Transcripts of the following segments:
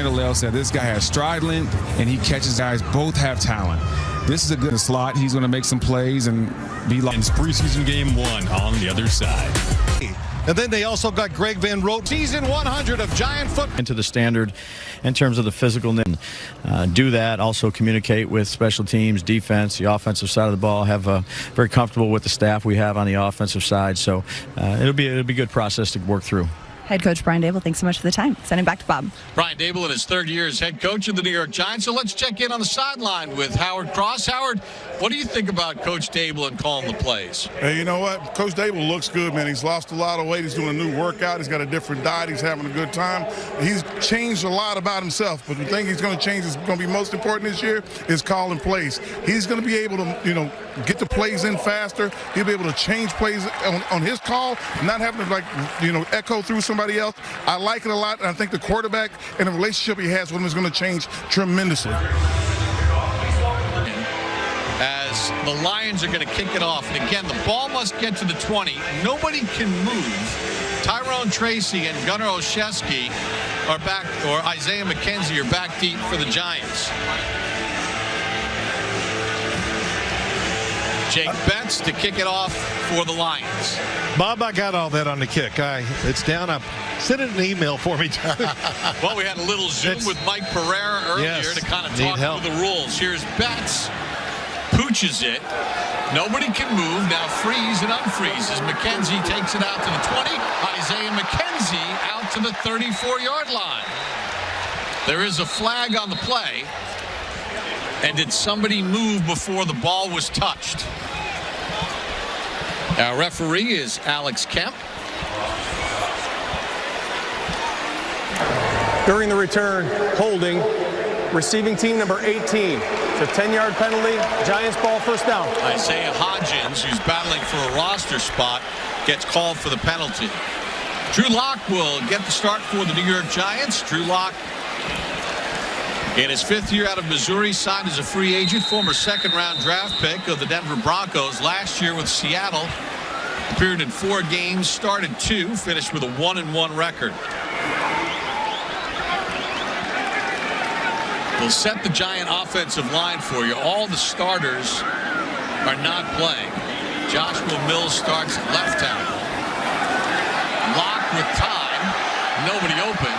Lale said this guy has stride length and he catches guys. Both have talent. This is a good slot. He's going to make some plays and be like. It's preseason game 1 on the other side. And then they also got Greg Van Roten. Season 100 of Giant football. Into the standard in terms of the physical. Do that. Also communicate with special teams, defense, the offensive side of the ball. Have very comfortable with the staff we have on the offensive side. So it'll be a good process to work through. Head coach Brian Dable, thanks so much for the time. Sending back to Bob. Brian Dable in his 3rd year as head coach of the New York Giants. So let's check in on the sideline with Howard Cross. Howard, what do you think about Coach Dable and calling the plays? Hey, you know what? Coach Dable looks good, man. He's lost a lot of weight. He's doing a new workout. He's got a different diet. He's having a good time. He's changed a lot about himself. But the thing he's going to change is going to be most important this year is calling plays. He's going to be able to, get the plays in faster. He'll be able to change plays on his call, not having to, echo through somebody else. I like it a lot, and I think the quarterback and the relationship he has with him is going to change tremendously. As the Lions are going to kick it off, and again, the ball must get to the 20. Nobody can move. Tyrone Tracy and Gunnar Olszewski are back, or Isaiah McKenzie are back deep for the Giants. Jake Betts to kick it off for the Lions. Bob, I got all that on the kick. It's down. I sent it an email for me. Well, we had a little Zoom with Mike Pereira earlier to kind of talk through the rules. Here's Betts. Pooches it. Nobody can move. Now freeze and unfreezes. McKenzie takes it out to the 20. Isaiah McKenzie out to the 34-yard line. There is a flag on the play. And did somebody move before the ball was touched? Our referee is Alex Kemp. During the return, holding, receiving team number 18. It's a 10-yard penalty. Giants ball, first down. Isaiah Hodgins, who's battling for a roster spot, gets called for the penalty. Drew Lock will get the start for the New York Giants. Drew Lock, in his 5th year out of Missouri, signed as a free agent, former 2nd-round draft pick of the Denver Broncos. Last year with Seattle, appeared in 4 games, started 2, finished with a 1-1 record. We'll set the Giant offensive line for you. All the starters are not playing. Joshua Mills starts at left tackle. Lock with time. Nobody open.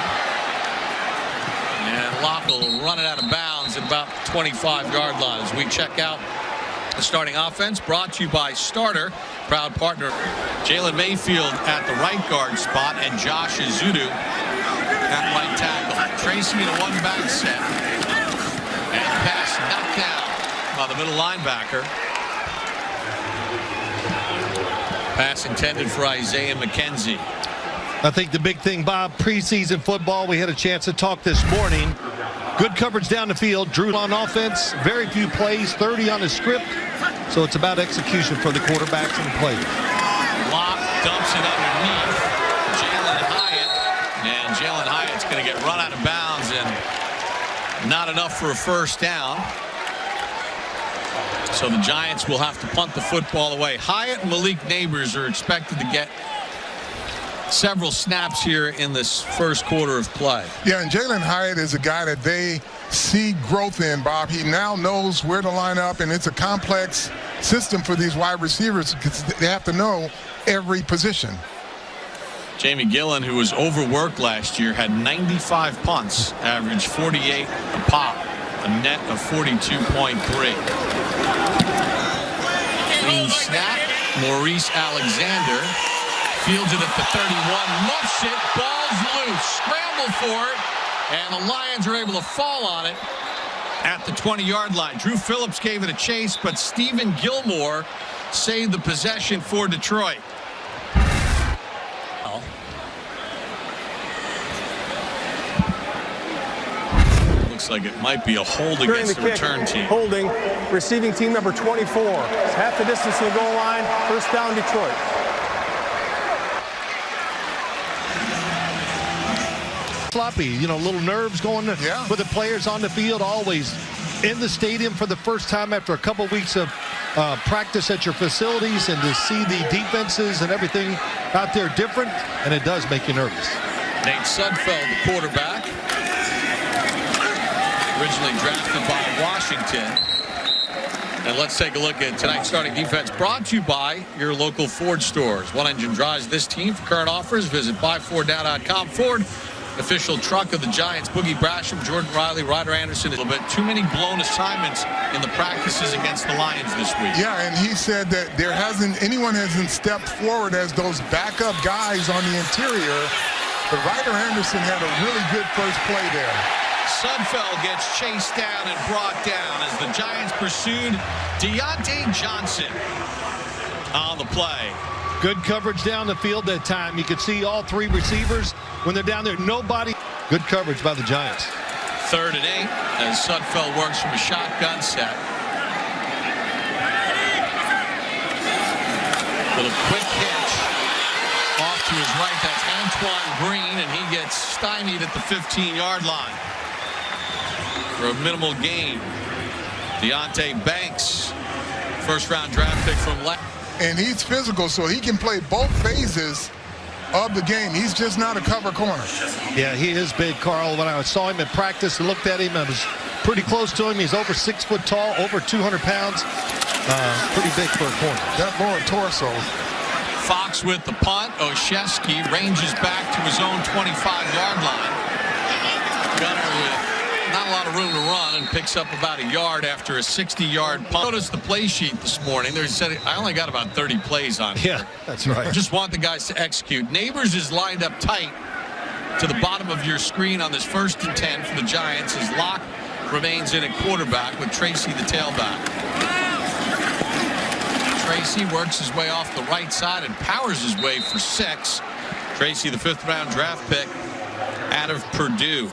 And Locke will run it out of bounds at about the 25-yard line as we check out the starting offense, brought to you by Starter, proud partner. Jalen Mayfield at the right guard spot and Josh Azudu at right tackle. Tracy in a one-back set. And pass knocked down by the middle linebacker. Pass intended for Isaiah McKenzie. I think the big thing, Bob, preseason football, we had a chance to talk this morning. Good coverage down the field. Drew on offense. Very few plays, 30 on the script. So it's about execution for the quarterbacks and the players. Locke dumps it underneath Jalen Hyatt. And Jalen Hyatt's going to get run out of bounds and not enough for a first down. So the Giants will have to punt the football away. Hyatt and Malik Neighbors are expected to get several snaps here in this first quarter of play. Yeah, and Jalen Hyatt is a guy that they see growth in, Bob. He now knows where to line up, and it's a complex system for these wide receivers because they have to know every position. Jamie Gillen, who was overworked last year, had 95 punts, averaged 48 a pop, a net of 42.3. Clean snap, Maurice Alexander fields it at the 31, muffs it, ball's loose, scramble for it, and the Lions are able to fall on it at the 20-yard line. Drew Phillips gave it a chase, but Stephen Gilmore saved the possession for Detroit. Looks like it might be a hold against the return team. Holding, receiving team number 24. It's half the distance to the goal line, first down Detroit. Sloppy, little nerves going for the players on the field, always in the stadium for the first time after a couple weeks of practice at your facilities, and to see the defenses and everything out there different, and it does make you nervous. Nate Sudfeld, the quarterback. originally drafted by Washington. And let's take a look at tonight's starting defense, brought to you by your local Ford stores. One engine drives this team. For current offers, visit buyfordnow.com. Ford, official truck of the Giants. Boogie Brasham, Jordan Riley, Ryder Anderson. A little bit too many blown assignments in the practices against the Lions this week. Yeah, and he said that anyone hasn't stepped forward as those backup guys on the interior. But Ryder Anderson had a really good first play there. Sudfeld gets chased down and brought down as the Giants pursued Deontay Johnson on the play. Good coverage down the field that time. You could see all three receivers when they're down there. Nobody. Good coverage by the Giants. 3rd and 8 as Sudfeld works from a shotgun set. Little quick hitch off to his right. That's Antoine Green, and he gets stymied at the 15-yard line for a minimal gain. Deontay Banks, first-round draft pick from last. And he's physical, so he can play both phases of the game. He's just not a cover corner. Yeah, he is big, Carl. When I saw him in practice and looked at him, I was pretty close to him. He's over 6 foot tall, over 200 pounds. Pretty big for a corner. That lower torso. Fox with the punt. Oshesky ranges back to his own 25-yard line. Gunner with not a lot of room to run and picks up about a yard after a 60-yard punt. Notice the play sheet this morning. They said I only got about 30 plays on here. Yeah, that's right. Just want the guys to execute. Neighbors is lined up tight to the bottom of your screen on this 1st and 10 for the Giants as Locke remains in at quarterback with Tracy the tailback. Tracy works his way off the right side and powers his way for 6. Tracy, the 5th-round draft pick out of Purdue.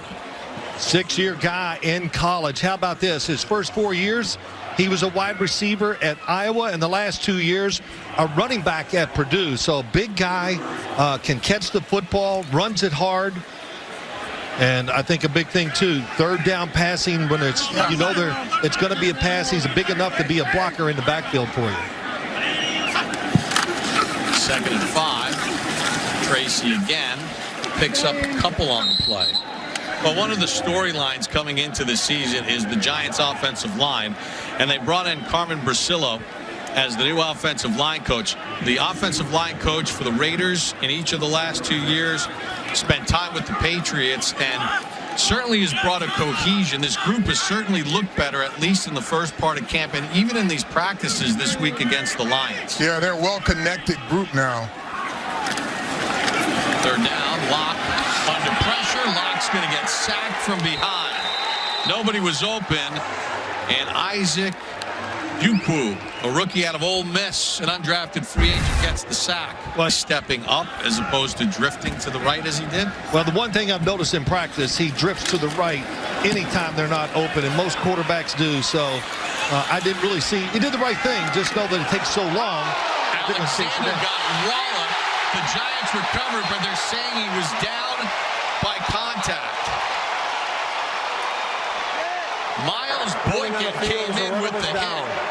6-year guy in college. How about this? His first 4 years, he was a wide receiver at Iowa, and the last 2 years, a running back at Purdue. So a big guy, can catch the football, runs it hard. And I think a big thing, too, 3rd down passing when it's, it's going to be a pass. He's big enough to be a blocker in the backfield for you. 2nd and 5. Tracy again picks up a couple on the play. Well, one of the storylines coming into the season is the Giants offensive line, and they brought in Carmen Brasillo as the new offensive line coach. The offensive line coach for the Raiders in each of the last 2 years spent time with the Patriots and certainly has brought a cohesion. This group has certainly looked better, at least in the first part of camp and even in these practices this week against the Lions. Yeah, they're a well-connected group now. 3rd down, Locke under pressure. Locke's going to get sacked from behind. Nobody was open, and Isaac Ukwu, a rookie out of Ole Miss, an undrafted free agent, gets the sack. Well, stepping up as opposed to drifting to the right as he did. Well, the one thing I've noticed in practice, he drifts to the right anytime they're not open, and most quarterbacks do. So I didn't really see. He did the right thing. Just know that it takes so long. Alexander got walloped. The Giants recovered, but they're saying he was down by contact. Miles Boykin came in with the hit.